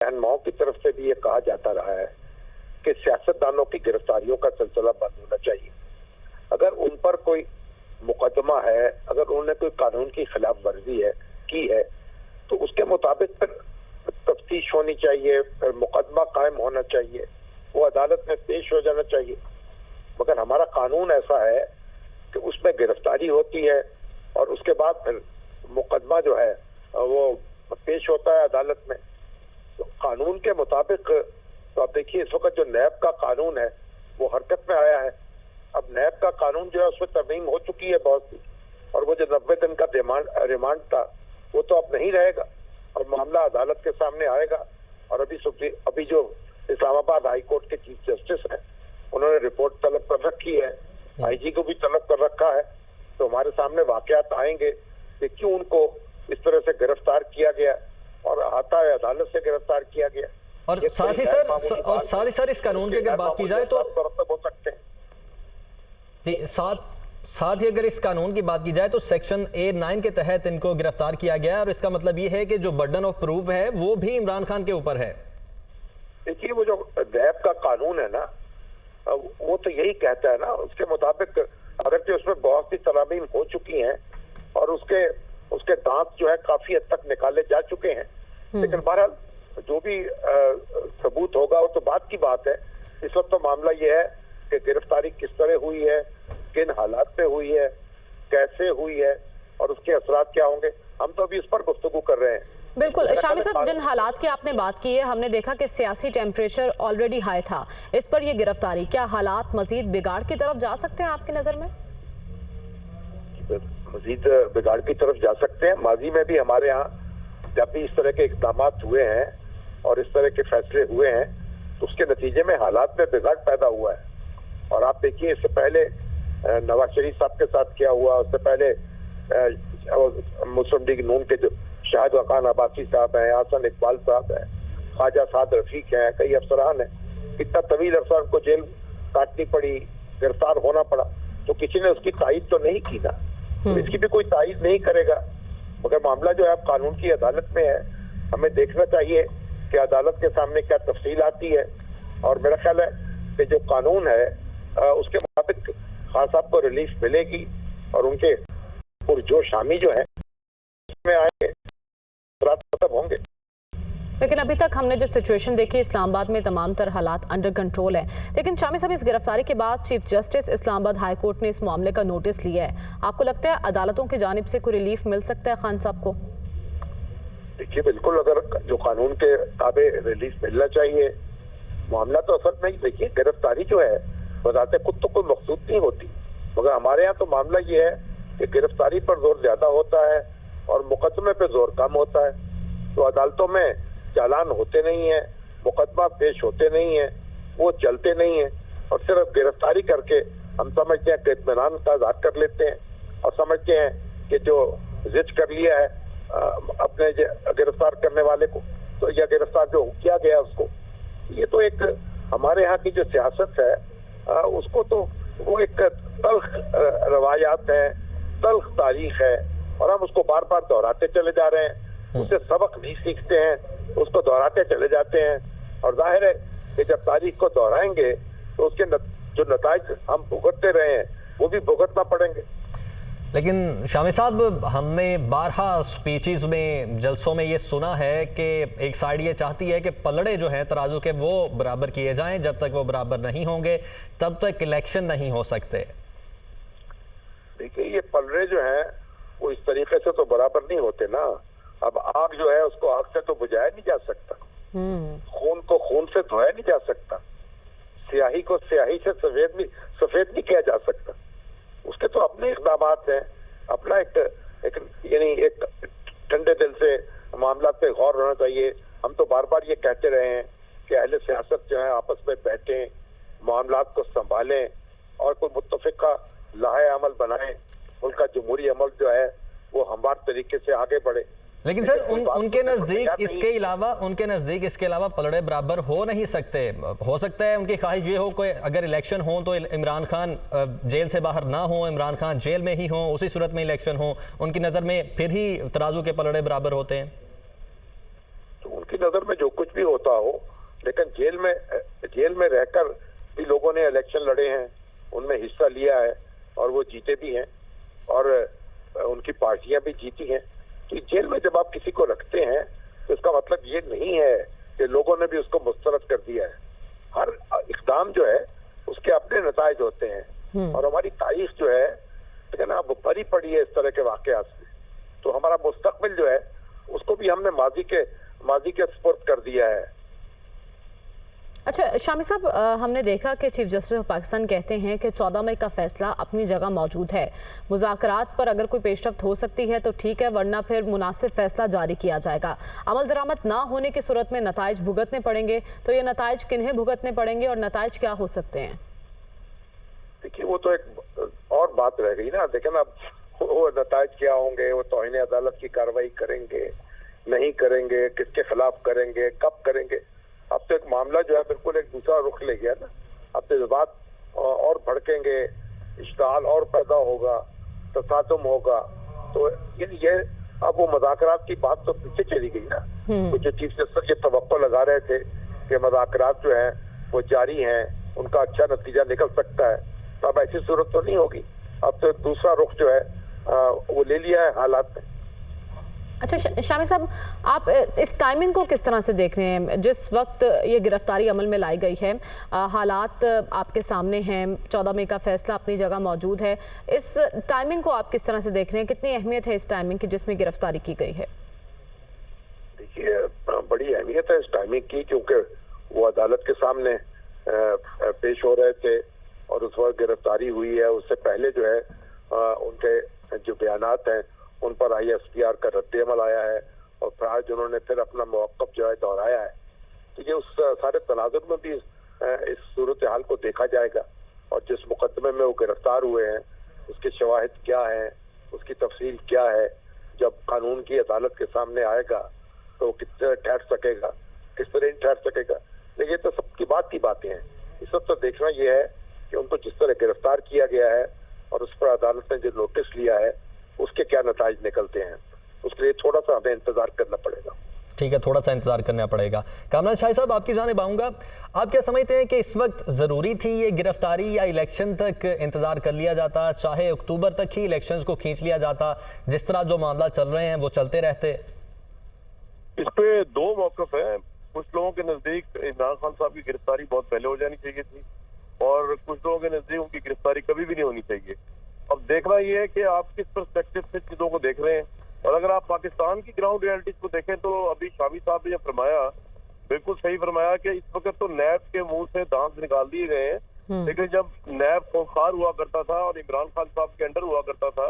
रहनुमाओं की तरफ से भी ये कहा जाता रहा है कि सियासतदानों की गिरफ्तारियों का सिलसिला बंद होना चाहिए। अगर उन पर कोई मुकदमा है, अगर उन्होंने कोई कानून की खिलाफ वर्जी की है तो उसके मुताबिक फिर तफ्तीश होनी चाहिए, फिर मुकदमा कायम होना चाहिए, वो अदालत में पेश हो जाना चाहिए। मगर हमारा कानून ऐसा है कि उसमें गिरफ्तारी होती है और उसके बाद फिर मुकदमा जो है वो पेश होता है अदालत में। तो कानून के मुताबिक तो आप देखिए इस वक्त जो नैब का कानून है वो हरकत में आया है। अब नैब का कानून जो है उसमें तरमीम हो चुकी है बहुत सी, और वो जो 90 दिन का रिमांड था वो तो अब नहीं रहेगा और मामला अदालत के सामने आएगा। और अभी जो इस्लामाबाद हाई कोर्ट के चीफ जस्टिस हैं उन्होंने रिपोर्ट तलब कर रखी है, आईजी को भी तलब कर रखा है। तो हमारे सामने वाकयात आएंगे कि क्यों उनको इस तरह से गिरफ्तार किया गया और आता है अदालत से गिरफ्तार किया गया। और साथ ही सर इस कानून की अगर बात की जाए तो हो सकते हैं जी, साथ ही अगर इस कानून की बात की जाए तो सेक्शन A9 के तहत इनको गिरफ्तार किया गया है और इसका मतलब ये है कि जो बर्डन ऑफ प्रूफ है वो भी इमरान खान के ऊपर है। देखिए वो जो नैब का कानून है ना वो तो यही कहता है ना, उसके मुताबिक अगर कि उसमें बहुत सी तरामीम हो चुकी हैं और उसके दांत जो है काफी हद तक निकाले जा चुके हैं, लेकिन बहरहाल जो भी सबूत होगा वो तो बात की बात है। इस वक्त तो मामला ये है कि गिरफ्तारी किस तरह हुई है, किन हालात में हुई है, कैसे हुई है और उसके असरात क्या होंगे, हम तो अभी इस पर गुफ्तगू कर रहे हैं। बिल्कुल शामी साहब, जिन हालात की आपने बात की है, हमने देखा कि सियासी टेम्परेचर ऑलरेडी हाई था, इस पर ये गिरफ्तारी, क्या हालात मजीद बिगाड़ की तरफ जा सकते हैं आपकी नजर में? मजीद बिगाड़ की तरफ जा सकते हैं। माजी में भी हमारे यहाँ जब भी इस तरह के इक़दाम हुए हैं और इस तरह के फैसले हुए हैं तो उसके नतीजे में हालात में बिगाड़ पैदा हुआ है। और आप देखिए इससे पहले नवाज शरीफ साहब के साथ क्या हुआ, उससे पहले मुस्लिम लीग नून के जो शाहिद वकान अब्बासी साहब हैं, हसन इकबाल साहब हैं, ख्वाजा साद रफीक हैं, कई अफसरान हैं, इतना तवील अरसा उनको जेल काटनी पड़ी, गिरफ्तार होना पड़ा, तो किसी ने उसकी तायीद तो नहीं की ना, तो इसकी भी कोई तायीद नहीं करेगा। मगर मामला जो है अब कानून की अदालत में है, हमें देखना चाहिए कि अदालत के सामने क्या तफसील आती है। और मेरा ख्याल है कि जो कानून है उसके मुताबिक खान साहब को रिलीफ मिलेगी और उनके पुरजोश हामी जो है उसमें आएंगे, खत्म होंगे। लेकिन अभी तक हमने जो सिचुएशन देखी, इस्लामाबाद में तमाम तर हालात अंडर कंट्रोल है, लेकिन शामी साहब इस गिरफ्तारी के बाद chief justice Islamabad high court ने इस मामले का नोटिस लिया है, आपको लगता है अदालतों की जानिब से कोई रिलीफ मिल सकता है खान साहब को? देखिए बिल्कुल, अगर जो कानून के ताबे रिलीफ मिलना चाहिए। मामला तो असल में देखिए गिरफ्तारी जो है बताते खुद तो कोई मकसूद नहीं होती, मगर हमारे यहाँ तो मामला ये है कि गिरफ्तारी पर जोर ज्यादा होता है और मुकदमे पे जोर कम होता है। तो अदालतों में चालान होते नहीं है, मुकदमा पेश होते नहीं है, वो चलते नहीं है और सिर्फ गिरफ्तारी करके हम समझते हैं कि इत्मीनान का इज़हार कर लेते हैं और समझते हैं कि जो जिद कर लिया है अपने गिरफ्तार करने वाले को, तो या गिरफ्तार जो किया गया उसको, ये तो एक हमारे यहाँ की जो सियासत है उसको तो वो एक तल्ख रवायात है, तल्ख तारीख है और हम उसको बार बार दोहराते चले जा रहे हैं, उससे सबक नहीं सीखते हैं, उसको दोहराते चले जाते हैं। और जाहिर है कि जब तारीख को दोहराएंगे तो उसके जो नताइज हम भुगतते रहे हैं वो भी भुगतना पड़ेंगे। लेकिन शामी साहब, हमने बारहा स्पीचेस में, जलसों में ये सुना है कि एक साइड ये चाहती है कि पलड़े जो हैं तराजू के वो बराबर किए जाएं, जब तक वो बराबर नहीं होंगे तब तक इलेक्शन नहीं हो सकते। देखिए ये पलड़े जो हैं वो इस तरीके से तो बराबर नहीं होते ना। अब आग जो है उसको आग से तो बुझाया नहीं जा सकता, खून को खून से धोया नहीं जा सकता, स्याही को स्याही से सफेद नहीं किया जा सकता। उसके तो अपने इक़दाम हैं, अपना एक ठंडे दिल से मामला पे गौर होना चाहिए। हम तो बार बार ये कहते रहे हैं कि अहले सियासत जो है आपस में बैठें, मामलात को संभालें और कोई मुत्तफ़िका लाहे अमल बनाएं, उनका जमहूरी अमल जो है वो हमवार तरीके से आगे बढ़े। लेकिन सर उनके नज़दीक इसके अलावा पलड़े बराबर हो नहीं सकते। हो सकता है उनकी ख्वाहिश ये हो कि अगर इलेक्शन हो तो इमरान खान जेल से बाहर ना हो, इमरान खान जेल में ही हो, उसी सूरत में इलेक्शन हो, उनकी नज़र में फिर ही तराजू के पलड़े बराबर होते हैं। तो उनकी नजर में जो कुछ भी होता हो, लेकिन जेल में रहकर भी लोगों ने इलेक्शन लड़े हैं, उनमें हिस्सा लिया है और वो जीते भी हैं और उनकी पार्टियां भी जीती हैं। तो जेल में जब आप किसी को रखते हैं तो इसका मतलब ये नहीं है कि लोगों ने भी उसको मुस्तरद कर दिया है। हर इकदाम जो है उसके अपने नताइज होते हैं और हमारी तारीख जो है लेकिन अब भरी पड़ी है इस तरह के वाकयात से। तो हमारा मुस्तकबिल जो है उसको भी हमने माजी के सुपुर्द कर दिया है। अच्छा शामी साहब, हमने देखा कि चीफ जस्टिस ऑफ पाकिस्तान कहते हैं कि 14 मई का फैसला अपनी जगह मौजूद है। मुज़ाकरात पर अगर कोई पेशरफ्त हो सकती है तो ठीक है, वरना फिर मुनासिब फैसला जारी किया जाएगा। अमल दरामद ना होने की सूरत में नताइज भुगतने पड़ेंगे, तो ये नताइज किन्हें भुगतने पड़ेंगे और नताइज क्या हो सकते हैं? देखिए, वो तो एक और बात रह गई ना। देखें ना, वो नताइज क्या होंगे, वो तौहीन अदालत की कार्रवाई करेंगे नहीं करेंगे, किसके खिलाफ करेंगे, कब करेंगे। अब तो एक मामला जो है बिल्कुल एक दूसरा रुख ले गया ना। अब तो बात और भड़केंगे, इश्ताल और पैदा होगा, तसादुम होगा। तो ये अब वो मुज़ाकरात की बात तो पीछे चली गई ना। तो जो चीफ जस्टिस ये तवक्को लगा रहे थे कि मुज़ाकरात जो है वो जारी हैं, उनका अच्छा नतीजा निकल सकता है, तो अब ऐसी सूरत तो नहीं होगी। अब तो दूसरा रुख जो है वो ले लिया है हालात ने। अच्छा शामी साहब, आप इस टाइमिंग को किस तरह से देख रहे हैं? जिस वक्त ये गिरफ्तारी अमल में लाई गई है, हालात आपके सामने हैं, 14 मई का फैसला अपनी जगह मौजूद है, इस टाइमिंग को आप किस तरह से देख रहे हैं? कितनी अहमियत है इस टाइमिंग की जिसमें गिरफ्तारी की गई है? देखिए, बड़ी अहमियत है इस टाइमिंग की, क्योंकि वो अदालत के सामने पेश हो रहे थे और उस वक्त गिरफ्तारी हुई है। उससे पहले जो है उनके जो बयानात हैं उन पर ISPR का रद्द-ए-अमल आया है और फिर आज उन्होंने फिर अपना मौक़िफ़ जो है दोहराया है। तो ये उस सारे तनाज़ुर में भी इस सूरत हाल को देखा जाएगा और जिस मुकदमे में वो गिरफ्तार हुए हैं उसके शवाहिद क्या हैं, उसकी तफसील क्या है। जब कानून की अदालत के सामने आएगा तो वो कितने ठहर सकेगा, किस तरह नहीं ठहर सकेगा। लेकिन ये तो सबकी बात की बातें हैं। इस वक्त तो देखना ये है कि उनको जिस तरह गिरफ्तार किया गया है और उस पर अदालत ने जो नोटिस लिया है उसके क्या नताइज निकलते हैं, उसके लिए थोड़ा सा हमें इंतजार करना पड़ेगा। ठीक है, थोड़ा सा इंतजार करना पड़ेगा। कामरान शाही साहब, आपकी जानिब आऊंगा। आप क्या समझते हैं कि इस वक्त ज़रूरी थी ये गिरफ्तारी या इलेक्शन तक इंतजार कर लिया जाता, चाहे अक्टूबर तक ही इलेक्शंस को खींच लिया जाता, जिस तरह जो मामला चल रहे हैं वो चलते रहते? इस पे दो मौक़िफ़ हैं। कुछ लोगों के नज़दीक इमरान खान साहब की गिरफ्तारी बहुत पहले हो जानी चाहिए थी और कुछ लोगों के नज़दीक उनकी गिरफ्तारी कभी भी नहीं होनी चाहिए। अब देखना ये है कि आप किस पर्सपेक्टिव से चीजों को देख रहे हैं। और अगर आप पाकिस्तान की ग्राउंड रियलिटीज को देखें तो अभी शामी साहब ने फरमाया, बिल्कुल सही फरमाया कि इस वक्त तो नैब के मुंह से दांत निकाल दिए गए हैं, लेकिन जब नैब खौफखार हुआ करता था और इमरान खान साहब के अंडर हुआ करता था